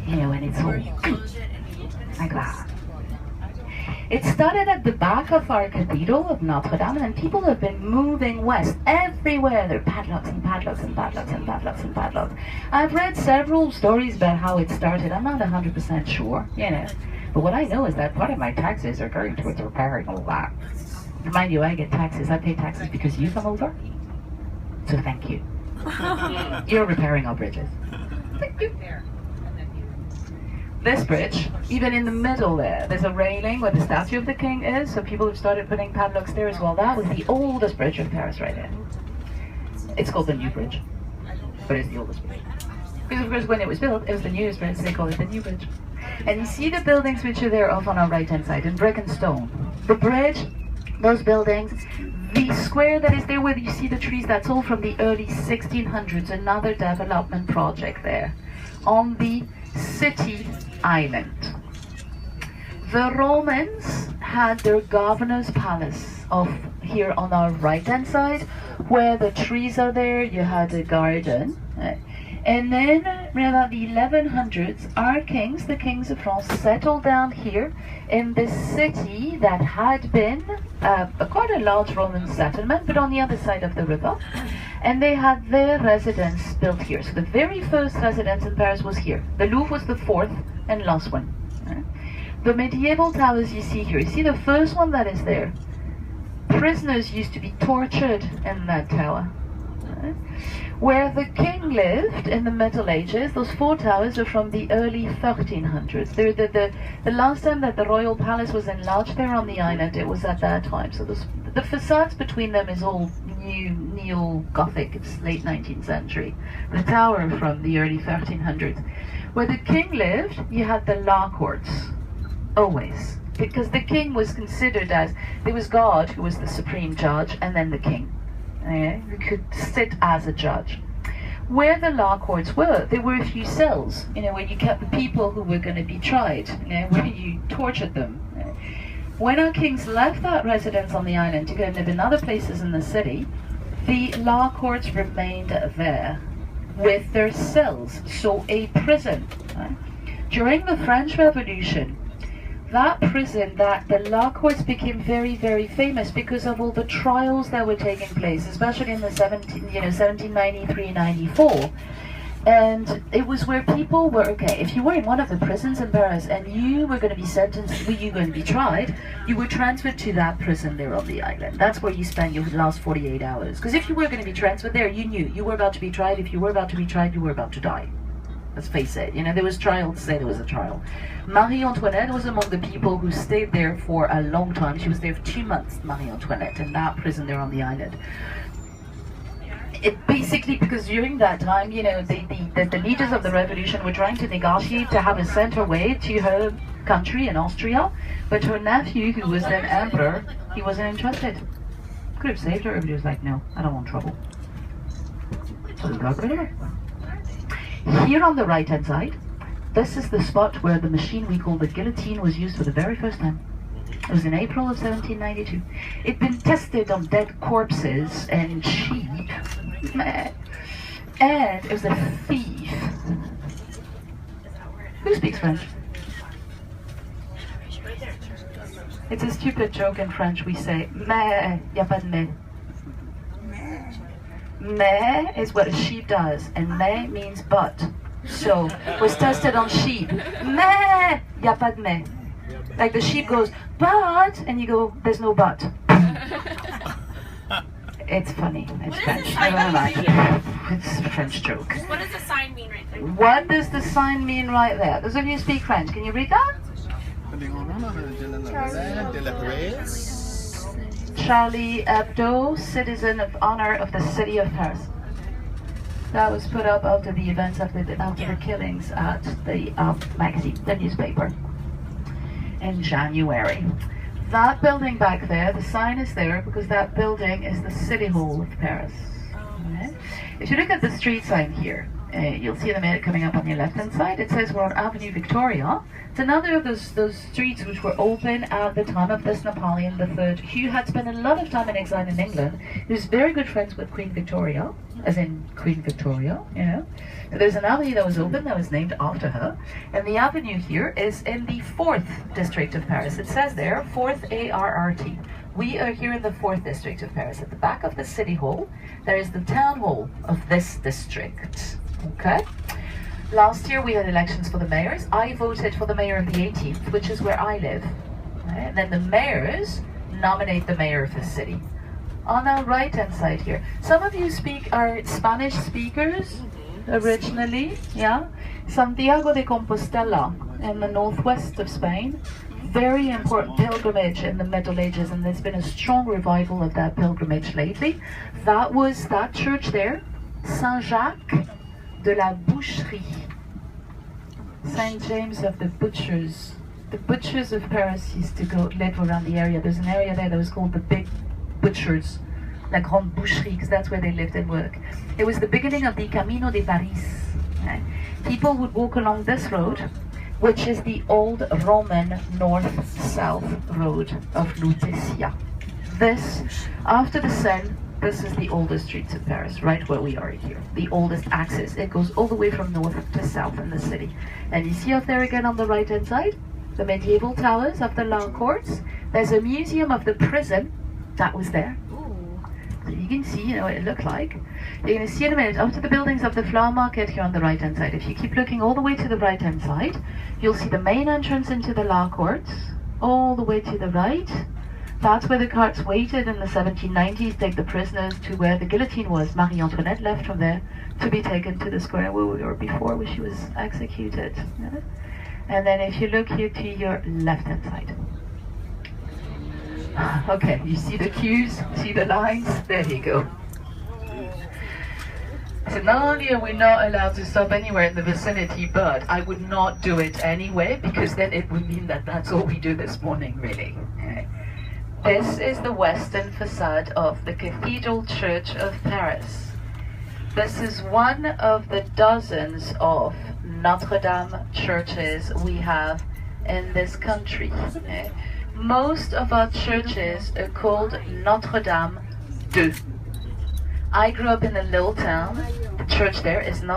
You know, and it's all like that. It started at the back of our cathedral of Notre Dame, and people have been moving west everywhere. There are padlocks and padlocks and padlocks and padlocks and padlocks. I've read several stories about how it started. I'm not 100% sure, you know. But what I know is that part of my taxes are going towards repairing all that. Mind you, I get taxes. I pay taxes because you come over. So thank you. You're repairing our bridges. Thank you. This bridge, even in the middle there's a railing where the statue of the king is, so people have started putting padlocks there as well. That was the oldest bridge of Paris right there. It's called the New Bridge, but it's the oldest bridge. Because of course when it was built, it was the newest bridge, so they call it the New Bridge. And you see the buildings which are there off on our right hand side, in brick and stone. The bridge, those buildings, the square that is there where you see the trees, that's all from the early 1600s, another development project there. On the city island. The Romans had their governor's palace off here on our right hand side, where the trees are there. You had a garden, and then around about the 1100s, our kings, the kings of France, settled down here in this city that had been quite a large Roman settlement, but on the other side of the river. And they had their residence built here. So the very first residence in Paris was here. The Louvre was the fourth and last one. The medieval towers you see here, you see the first one that is there. Prisoners used to be tortured in that tower. Where the king lived in the Middle Ages, those four towers are from the early 1300s. They're the last time that the royal palace was enlarged there on the island, it was at that time. So the facades between them is all neo-Gothic, it's late 19th century. The tower from the early 1300s. Where the king lived, you had the law courts, always. Because the king was considered as, there was God who was the supreme judge, and then the king. Who could sit as a judge. Where the law courts were, there were a few cells, you know, where you kept the people who were going to be tried, you know, where you tortured them. When our kings left that residence on the island to go and live in other places in the city, the law courts remained there with their cells, so a prison. During the French Revolution, that prison, the law courts became very, very famous because of all the trials that were taking place, especially in the 1793, 94. And it was where people were, okay, if you were in one of the prisons in Paris and you were going to be sentenced, you were going to be tried, you were transferred to that prison there on the island. That's where you spend your last 48 hours. Because if you were going to be transferred there, you knew you were about to be tried. If you were about to be tried, you were about to die. Let's face it, you know, there was trial to say there was a trial. Marie Antoinette was among the people who stayed there for a long time. She was there for 2 months, Marie Antoinette, in that prison there on the island. It basically, because during that time, you know, the leaders of the revolution were trying to negotiate to have a center way to her country in Austria, but her nephew, who was then emperor, he wasn't interested. Could have saved her, but he was like, no, I don't want trouble. So he got rid of her. Here on the right hand side, this is the spot where the machine we call the guillotine was used for the very first time. It was in April of 1792. It'd been tested on dead corpses and sheep. And it was a thief. Who speaks French? It's a stupid joke in French. We say, mais, y a pas de mais. Mais is what a sheep does, and mais means but. So, it was tested on sheep. Mais, y a pas de mais. Like the sheep goes, but, and you go, there's no but. It's funny. It's French. Never mind. It's a French joke. What does the sign mean right there? What does the sign mean right there? Those of you who speak French, can you read that? Charlie Hebdo, Citizen of Honor of the City of Paris. That was put up after the events after the killings at the magazine, the newspaper, in January. That building back there, the sign is there because that building is the City Hall of Paris. Okay? If you look at the street sign here, You'll see the minute coming up on your left-hand side. It says we're on Avenue Victoria. It's another of those streets which were open at the time of this Napoleon III, who had spent a lot of time in exile in England. He was very good friends with Queen Victoria, as in Queen Victoria, you know. So there's an avenue that was open that was named after her. And the avenue here is in the 4th district of Paris. It says there, 4th ARRT. We are here in the 4th district of Paris. At the back of the city hall, there is the town hall of this district. Okay? Last year we had elections for the mayors. I voted for the mayor of the 18th, which is where I live. Okay? And then the mayors nominate the mayor of the city. On our right-hand side here, some of you are Spanish speakers originally, yeah? Santiago de Compostela in the northwest of Spain. Very important pilgrimage in the Middle Ages, and there's been a strong revival of that pilgrimage lately. That was that church there, Saint-Jacques de la Boucherie, Saint James of the Butchers. The butchers of Paris used to live around the area. There's an area there that was called the Big Butchers, La Grande Boucherie, because that's where they lived and worked. It was the beginning of the Camino de Paris. Okay? People would walk along this road, which is the old Roman north-south road of Lutetia. This, after the Seine, this is the oldest streets of Paris, right where we are here. The oldest axis. It goes all the way from north to south in the city. And you see up there again on the right-hand side, the medieval towers of the law courts. There's a museum of the prison that was there. So you can see, you know, what it looked like. You're going to see in a minute, up to the buildings of the flower market here on the right-hand side. If you keep looking all the way to the right-hand side, you'll see the main entrance into the law courts, all the way to the right. That's where the carts waited in the 1790s, take the prisoners to where the guillotine was. Marie Antoinette left from there to be taken to the square where we were before, where she was executed. Yeah? And then if you look here to your left-hand side. Okay, you see the queues, see the lines? There you go. So not only are we not allowed to stop anywhere in the vicinity, but I would not do it anyway, because then it would mean that that's all we do this morning, really. Okay. This is the western facade of the Cathedral Church of Paris. This is one of the dozens of Notre Dame churches we have in this country. Okay. Most of our churches are called Notre Dame II. I grew up in a little town. The church there is not